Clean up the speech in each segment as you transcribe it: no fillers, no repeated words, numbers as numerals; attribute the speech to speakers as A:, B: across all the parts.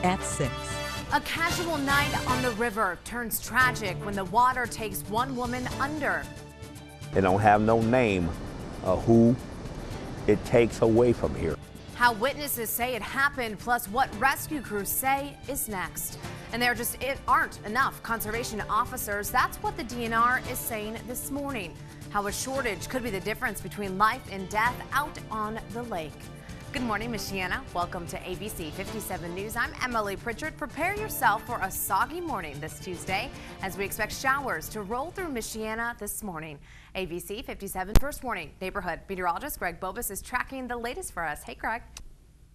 A: at 6.
B: A casual night on the river turns tragic when the water takes one woman under.
C: They don't have no name of who it takes away from here.
B: How witnesses say it happened, plus what rescue crews say is next. And there just aren't enough conservation officers. That's what the DNR is saying this morning. How a shortage could be the difference between life and death out on the lake. Good morning, Michiana. Welcome to ABC 57 News. I'm Emily Pritchard. Prepare yourself for a soggy morning this Tuesday as we expect showers to roll through Michiana this morning. ABC 57 First Warning Neighborhood meteorologist Greg Bobus is tracking the latest for us. Hey, Greg.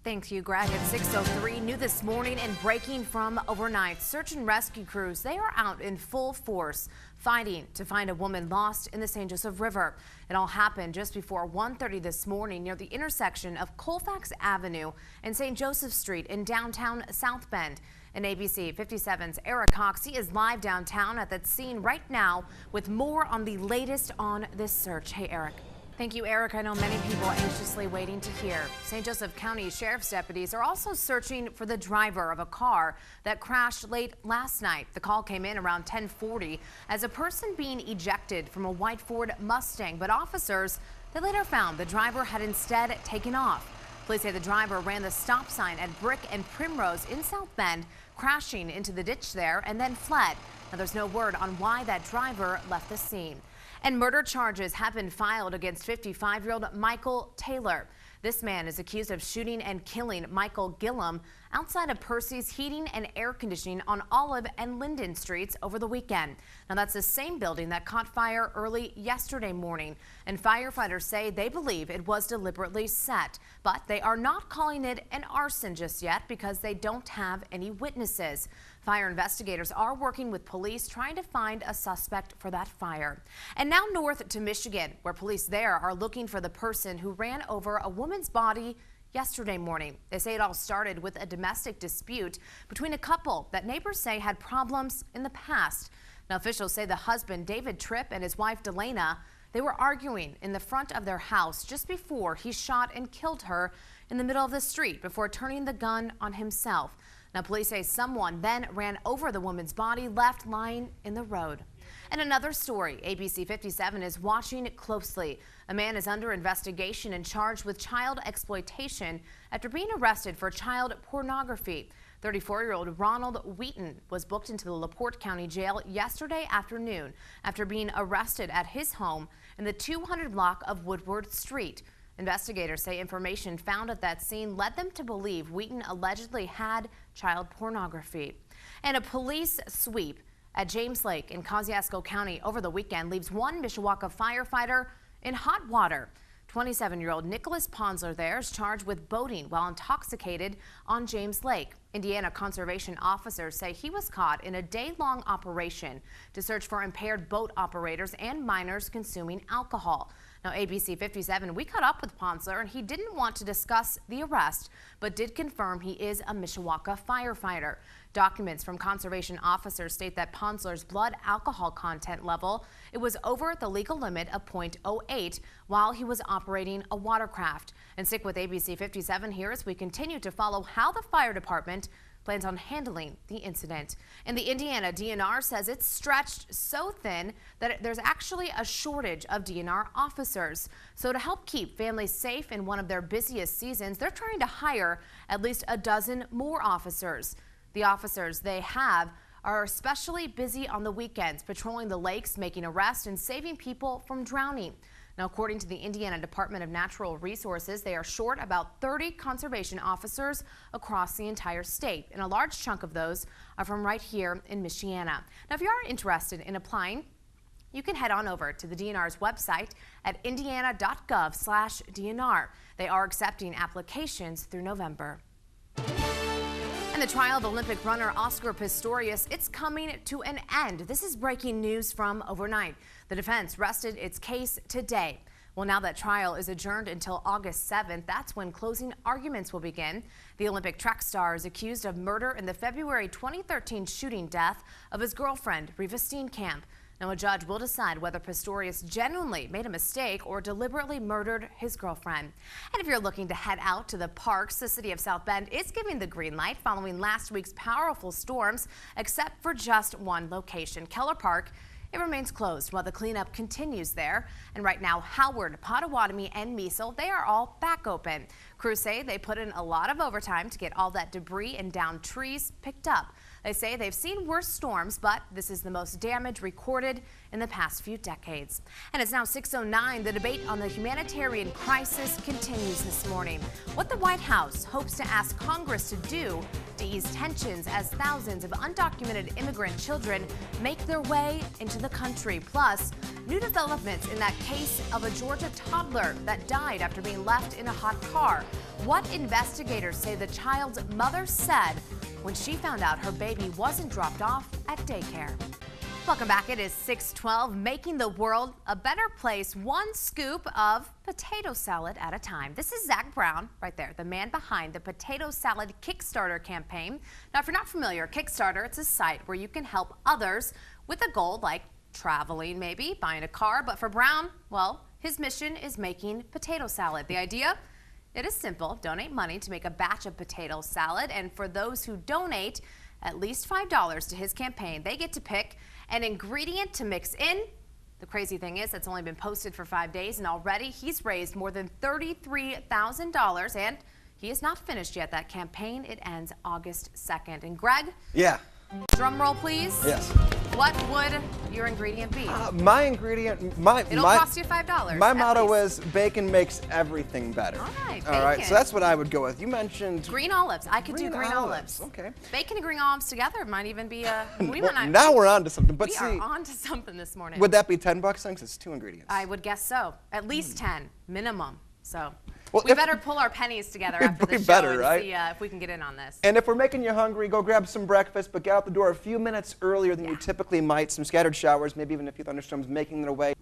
B: Thank you, Greg. At 6:03, new this morning and breaking from overnight. Search and rescue crews, they are out in full force fighting to find a woman lost in the St. Joseph River. It all happened just before 1:30 this morning near the intersection of Colfax Avenue and St. Joseph Street in downtown South Bend. And ABC 57's Eric Cox, he is live downtown at that scene right now with more on the latest on this search. Hey, Eric. Thank you, Eric. I know many people are anxiously waiting to hear. St. Joseph County Sheriff's deputies are also searching for the driver of a car that crashed late last night. The call came in around 10:40 as a person being ejected from a white Ford Mustang, but officers, they later found the driver had instead taken off. Police say the driver ran the stop sign at Brick and Primrose in South Bend, crashing into the ditch there and then fled. Now, there's no word on why that driver left the scene. And murder charges have been filed against 55-year-old Michael Taylor. This man is accused of shooting and killing Michael Gillum outside of Percy's Heating and Air Conditioning on Olive and Linden Streets over the weekend. Now, that's the same building that caught fire early yesterday morning. And firefighters say they believe it was deliberately set, but they are not calling it an arson just yet because they don't have any witnesses. Fire investigators are working with police trying to find a suspect for that fire. And now north to Michigan, where police there are looking for the person who ran over a woman's body yesterday morning. They say it all started with a domestic dispute between a couple that neighbors say had problems in the past. Now, officials say the husband, David Tripp, and his wife, Delana, they were arguing in the front of their house just before he shot and killed her in the middle of the street before turning the gun on himself. Now, police say someone then ran over the woman's body left lying in the road. And another story, ABC 57 is watching closely. A man is under investigation and charged with child exploitation after being arrested for child pornography. 34-year-old Ronald Wheaton was booked into the LaPorte County Jail yesterday afternoon after being arrested at his home in the 200 block of Woodward Street. Investigators say information found at that scene led them to believe Wheaton allegedly had child pornography. And a police sweep at James Lake in Kosciuszko County over the weekend leaves one Mishawaka firefighter in hot water. 27-year-old Nicholas Ponsler there is charged with boating while intoxicated on James Lake. Indiana conservation officers say he was caught in a day-long operation to search for impaired boat operators and minors consuming alcohol. Now, ABC 57, we caught up with Ponsler, and he didn't want to discuss the arrest, but did confirm he is a Mishawaka firefighter. Documents from conservation officers state that Ponsler's blood alcohol content level, it was over the legal limit of .08 while he was operating a watercraft. And stick with ABC 57 here as we continue to follow how the fire department plans on handling the incident. And the Indiana DNR says it's stretched so thin that there's actually a shortage of DNR officers. So to help keep families safe in one of their busiest seasons, they're trying to hire at least a dozen more officers. The officers they have are especially busy on the weekends, patrolling the lakes, making arrests, and saving people from drowning. Now, according to the Indiana Department of Natural Resources, they are short about 30 conservation officers across the entire state, and a large chunk of those are from right here in Michiana. Now, if you are interested in applying, you can head on over to the DNR's website at indiana.gov/DNR. They are accepting applications through November. And the trial of Olympic runner Oscar Pistorius, it's coming to an end. This is breaking news from overnight. The defense rested its case today. Well, now that trial is adjourned until August 7th, that's when closing arguments will begin. The Olympic track star is accused of murder in the February 2013 shooting death of his girlfriend, Reeva Steenkamp. Now, a judge will decide whether Pistorius genuinely made a mistake or deliberately murdered his girlfriend. And if you're looking to head out to the parks, the city of South Bend is giving the green light following last week's powerful storms, except for just one location, Keller Park. It remains closed while the cleanup continues there. And right now, Howard, Potawatomi, and Measle, they are all back open. Crews say they put in a lot of overtime to get all that debris and downed trees picked up. They say they've seen worse storms, but this is the most damage recorded in the past few decades. And it's now 6:09. The debate on the humanitarian crisis continues this morning. What the White House hopes to ask Congress to do to ease tensions as thousands of undocumented immigrant children make their way into the country. Plus, new developments in that case of a Georgia toddler that died after being left in a hot car. What investigators say the child's mother said when she found out her baby wasn't dropped off at daycare. Welcome back. It is 6:12, making the world a better place, one scoop of potato salad at a time. This is Zach Brown right there, the man behind the Potato Salad Kickstarter campaign. Now, if you're not familiar, Kickstarter, it's a site where you can help others with a goal like traveling, maybe buying a car. But for Brown, well, his mission is making potato salad. The idea? It is simple. Donate money to make a batch of potato salad. And for those who donate at least $5 to his campaign, they get to pick an ingredient to mix in. The crazy thing is it's only been posted for 5 days, and already he's raised more than $33,000. And he is not finished yet. That campaign, it ends August 2nd. And Greg?
A: Yeah.
B: Drum roll, please.
A: Yes.
B: What would your ingredient be?
A: My ingredient,
B: It'll cost you $5.
A: My motto is bacon makes everything better.
B: All right,
A: All right,
B: bacon.
A: so that's what I would go with. You mentioned
B: green olives. I could do green olives.
A: Okay.
B: Bacon and green olives together might even be a.
A: Now we're on to something. But
B: we
A: see,
B: are on to something this morning.
A: Would that be $10 then? 'Cause it's 2 ingredients.
B: I would guess so. At least 10 minimum. So.
A: Well,
B: we better pull our pennies together after the show and
A: right?
B: see if we can get in on this.
A: And if we're making you hungry, go grab some breakfast, but get out the door a few minutes earlier than you typically might. Some scattered showers, maybe even a few thunderstorms making their way.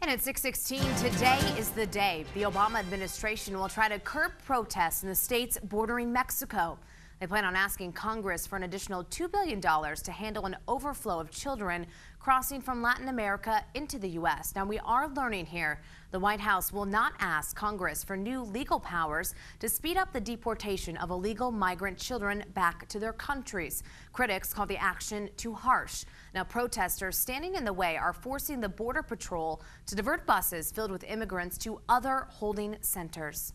B: And at 6:16, today is the day the Obama administration will try to curb protests in the states bordering Mexico. They plan on asking Congress for an additional $2 billion to handle an overflow of children crossing from Latin America into the U.S. Now, we are learning here the White House will not ask Congress for new legal powers to speed up the deportation of illegal migrant children back to their countries. Critics call the action too harsh. Now, protesters standing in the way are forcing the Border Patrol to divert buses filled with immigrants to other holding centers.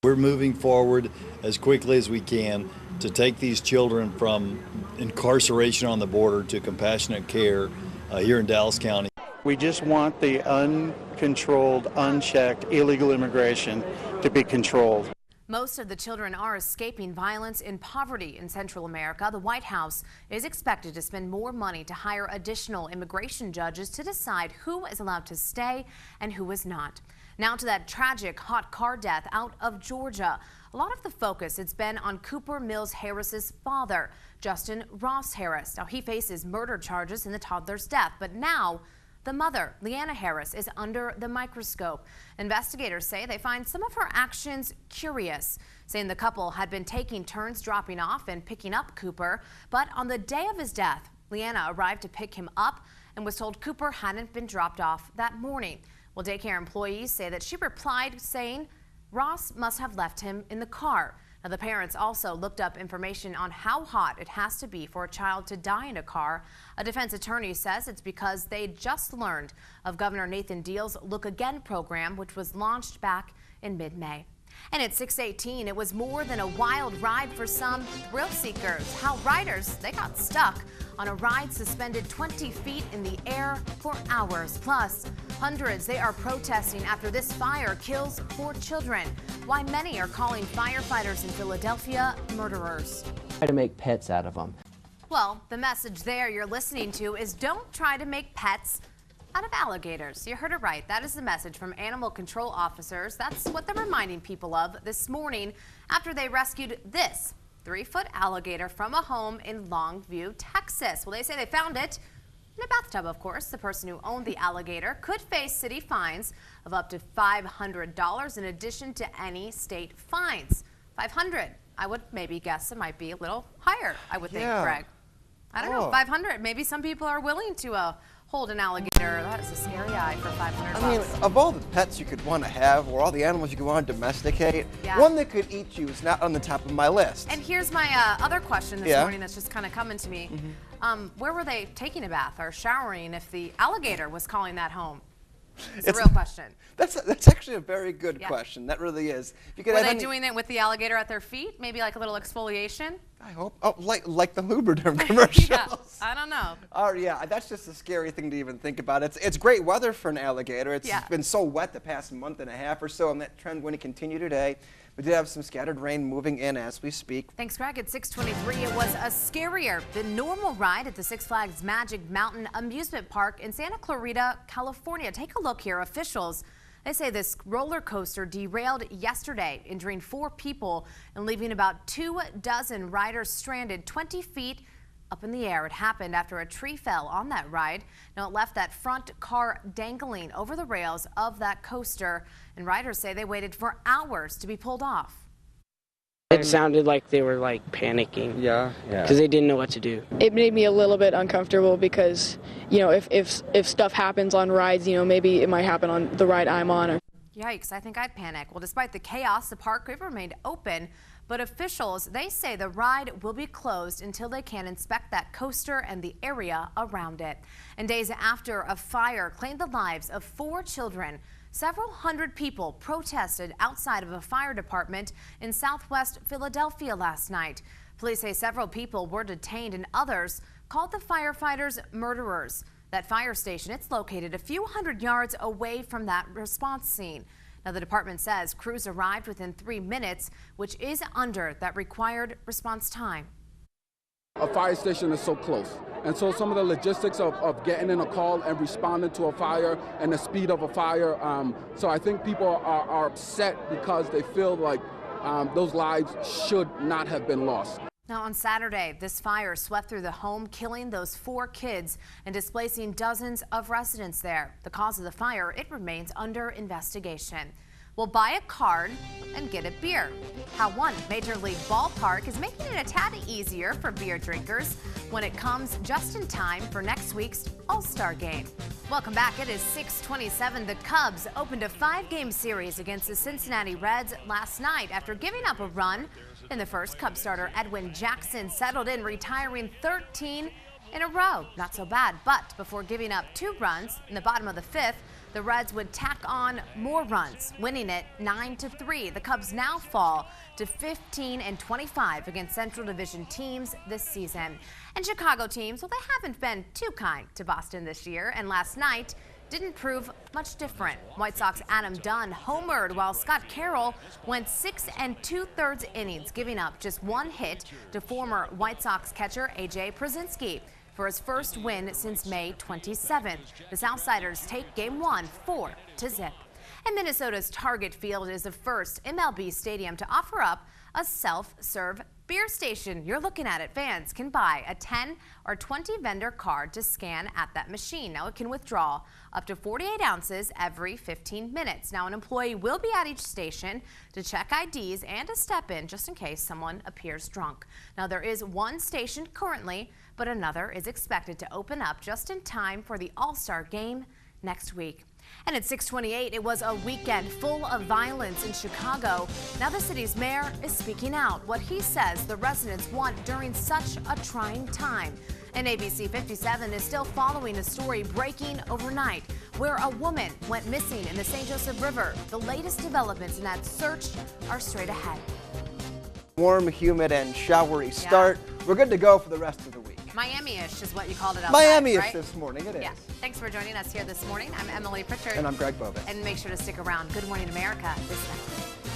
D: We're moving forward as quickly as we can to take these children from incarceration on the border to compassionate care here in Dallas County.
E: We just want the uncontrolled, unchecked illegal immigration to be controlled.
B: Most of the children are escaping violence and poverty in Central America. The White House is expected to spend more money to hire additional immigration judges to decide who is allowed to stay and who is not. Now to that tragic hot car death out of Georgia. A lot of the focus it's been on Cooper Mills Harris's father, Justin Ross Harris. Now he faces murder charges in the toddler's death, but now the mother, Leanna Harris, is under the microscope. Investigators say they find some of her actions curious, saying the couple had been taking turns dropping off and picking up Cooper. But on the day of his death, Leanna arrived to pick him up and was told Cooper hadn't been dropped off that morning. Well, daycare employees say that she replied saying Ross must have left him in the car. Now, the parents also looked up information on how hot it has to be for a child to die in a car. A defense attorney says it's because they just learned of Governor Nathan Deal's Look Again program, which was launched back in mid-May. And at 6:18, it was more than a wild ride for some thrill seekers. How riders, they got stuck on a ride suspended 20 feet in the air for hours. Plus, hundreds, they are protesting after this fire kills 4 children. Why many are calling firefighters in Philadelphia murderers.
F: Try to make pets out of them.
B: Well, the message there you're listening to is don't try to make pets out of alligators. You heard it right. That is the message from animal control officers. That's what they're reminding people of this morning after they rescued this 3-foot alligator from a home in Longview, Texas. Well, they say they found it in a bathtub, of course. The person who owned the alligator could face city fines of up to $500 in addition to any state fines. $500. I would maybe guess it might be a little higher, I would think, Greg. I don't know, 500. Maybe some people are willing to hold an alligator. That is a scary eye for 500
A: I mean,
B: bucks.
A: of all the pets you could want to have, or all the animals you could want to domesticate,
B: Yeah.
A: one that could eat you is not on the top of my list.
B: And here's my other question this
A: Yeah.
B: morning that's just kind of coming to me. Where were they taking a bath or showering if the alligator was calling that home? It's a real question.
A: That's actually a very good
B: Yeah.
A: question. That really is. If you could
B: Were
A: have
B: they
A: any-
B: doing it with the alligator at their feet? Maybe like a little exfoliation?
A: I hope. Oh, like the Lubriderm commercials.
B: Yeah, I don't know.
A: Oh yeah, that's just a scary thing to even think about. It's great weather for an alligator. It's
B: Yeah.
A: been so wet the past month and a half or so, and that trend going to continue today. We did have some scattered rain moving in as we speak.
B: Thanks, Greg. At 6:23, it was a scarier than normal ride at the Six Flags Magic Mountain Amusement Park in Santa Clarita, California. Take a look here. Officials, they say this roller coaster derailed yesterday, injuring 4 people and leaving about 24 riders stranded 20 feet up in the air. It happened after a tree fell on that ride. Now it left that front car dangling over the rails of that coaster, and riders say they waited for hours to be pulled off.
G: It sounded like they were like panicking. Yeah. Because they didn't know what to do.
H: It made me a little bit uncomfortable because, you know, if stuff happens on rides, you know, maybe it might happen on the ride I'm on. Or
B: Yikes, I think I'd panic. Well, despite the chaos, the park remained open, but officials, they say the ride will be closed until they can inspect that coaster and the area around it. And days after a fire claimed the lives of 4 children, several hundred people protested outside of a fire department in southwest Philadelphia last night. Police say several people were detained and others called the firefighters murderers. That fire station, it's located a few hundred yards away from that response scene. Now, the department says crews arrived within 3 minutes, which is under that required response time.
I: A fire station is so close. And so some of the logistics of getting in a call and responding to a fire and the speed of a fire. So I think people are upset because they feel like those lives should not have been lost.
B: Now, on Saturday, this fire swept through the home, killing those 4 kids and displacing dozens of residents there. The cause of the fire, it remains under investigation. We'll buy a card and get a beer. How one major league ballpark is making it a tad easier for beer drinkers when it comes just in time for next week's All-Star game. Welcome back. It is 6:27. The Cubs opened a 5-game series against the Cincinnati Reds last night after giving up a run in the first. Cubs starter Edwin Jackson settled in, retiring 13 in a row. Not so bad, but before giving up 2 runs in the bottom of the 5th, the Reds would tack on more runs, winning it 9-3. The Cubs now fall to 15-25 against Central Division teams this season. And Chicago teams, well, they haven't been too kind to Boston this year, and last night didn't prove much different. White Sox Adam Dunn homered while Scott Carroll went 6 2/3 innings, giving up just 1 hit to former White Sox catcher A.J. Pierzynski for his first win since May 27th. The Southsiders take Game 1 4-0. And Minnesota's Target Field is the first MLB stadium to offer up a self-serve beer station. You're looking at it. Fans can buy a 10 or 20 vendor card to scan at that machine. Now, it can withdraw up to 48 ounces every 15 minutes. Now, an employee will be at each station to check IDs and to step in just in case someone appears drunk. Now, there is 1 station currently, but another is expected to open up just in time for the All-Star game next week. And at 6:28, it was a weekend full of violence in Chicago. Now the city's mayor is speaking out what he says the residents want during such a trying time. And ABC 57 is still following a story breaking overnight where a woman went missing in the St. Joseph River. The latest developments in that search are straight ahead.
A: Warm, humid, and showery start. We're good to go for the rest of the week.
B: Miami-ish is what you called it outside,
A: Miami-ish
B: right?
A: this morning, it is.
B: Yeah. Thanks for joining us here this morning. I'm Emily Pritchard.
A: And I'm Greg Bobus.
B: And make sure to stick around. Good Morning America this night.